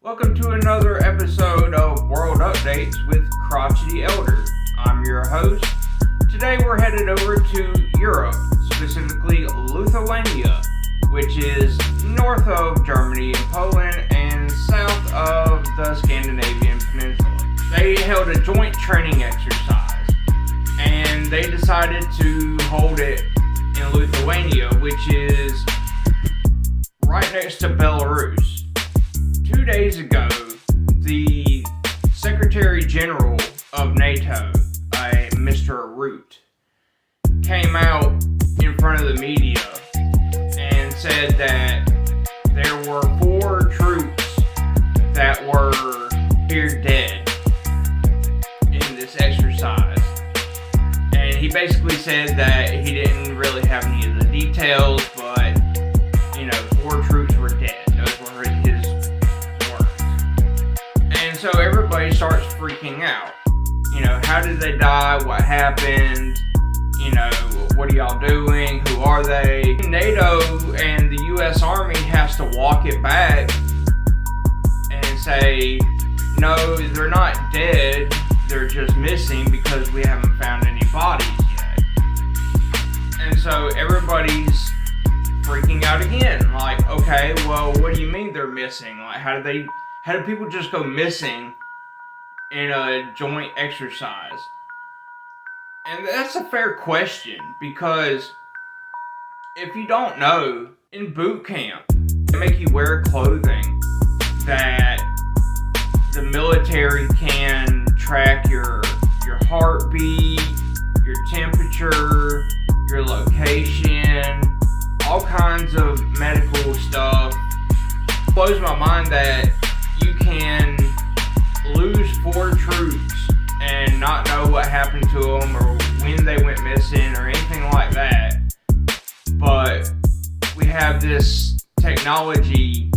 Welcome to another episode of World Updates with Crotchety Elder. I'm your host. Today we're headed over to Europe, specifically Lithuania, which is north of Germany and Poland and south of the Scandinavian Peninsula. They held a joint training exercise, and they decided to hold it in Lithuania, which is right next to Belarus. 2 days ago, the Secretary General of NATO, Mr. Root, came out in front of the media and said that there were 4 troops that were here dead in this exercise. And he basically said that he didn't really have any of the details, but, 4 troops were dead. Those were his words. And so everybody starts freaking out. How did they die? What happened? What are y'all doing? Who are they? NATO and the U.S. Army has to walk it back and say, no, they're not dead. They're just missing because we haven't found any bodies yet. And so everybody's freaking out again. Like, okay, well, what do you mean they're missing? Like, how do people just go missing in a joint exercise? And that's a fair question, because if you don't know, in boot camp, they make you wear clothing that the military can track your heartbeat, your temperature, your location, all kinds of medical stuff. It blows my mind that you can lose 4 troops and not know what happened to them or when they went missing or anything like that. But we have this technology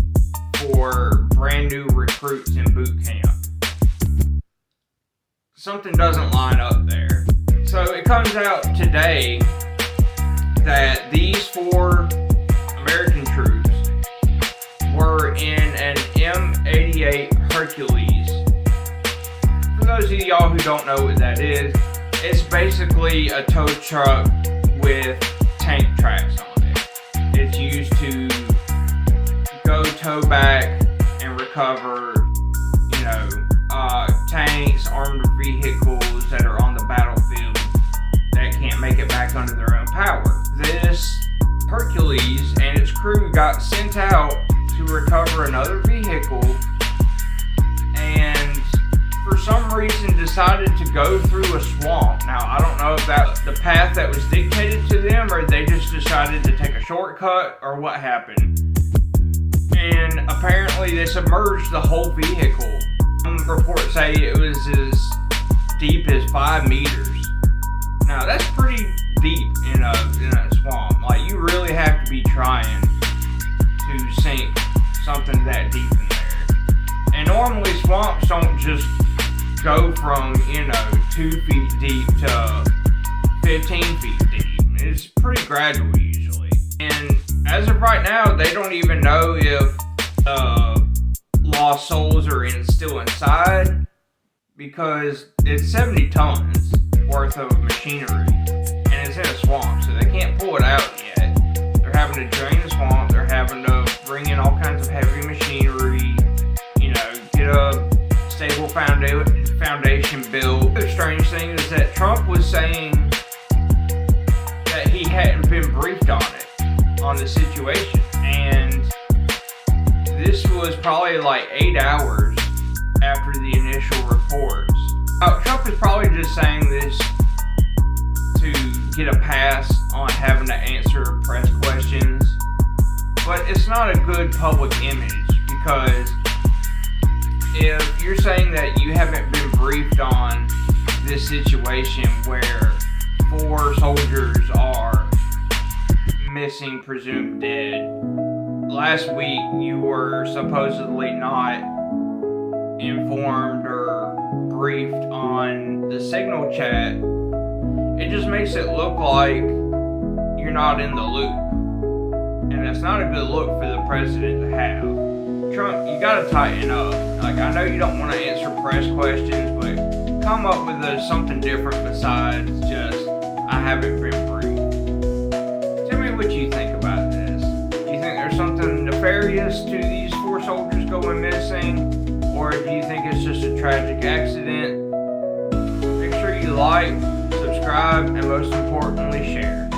for brand new recruits in boot camp. Something doesn't line up there. So it comes out today that these 4 American troops were in an M88 Hercules. For those of y'all who don't know what that is, it's basically a tow truck with tank tracks on it. It's used to go tow back and recover, tanks, armed vehicles that are on the battlefield that can't make it back under their own power. This Hercules and its crew got sent out to recover another vehicle, and for some reason decided to go through a swamp. Now, I don't know if that's the path that was dictated to them, or they just decided to take a shortcut, or what happened. And apparently they submerged the whole vehicle. Some reports say it was as deep as 5 meters. Now, that's pretty deep in a swamp. Like, you really have to be trying to sink something that deep in there. And normally swamps don't just go from 2 feet deep to 15 feet deep. It's pretty gradual usually. And as of right now, they don't even know if lost souls are still inside, because it's 70 tons worth of machinery and it's in a swamp, so they can't pull it out yet. They're having to drain the swamp. They're having to bring in all kinds of heavy machinery, get a stable foundation built. The strange thing is that Trump was saying that he hadn't been briefed on the situation, and this was probably like 8 hours after the initial reports. Trump is probably just saying this to get a pass on having to answer press questions, but it's not a good public image, because if you're saying that you haven't been briefed on this situation where 4 soldiers are missing, presumed dead, last week you were supposedly not informed or briefed on the signal chat, it just makes it look like you're not in the loop. And that's not a good look for the president to have. Trump, you gotta tighten up. Like, I know you don't want to answer press questions, but come up with something different besides just, I haven't been briefed. Tell me what you think about this. Do you think there's something nefarious to these 4 soldiers going missing? Or do you think it's just a tragic accident? Make sure you like, subscribe, and most importantly, share.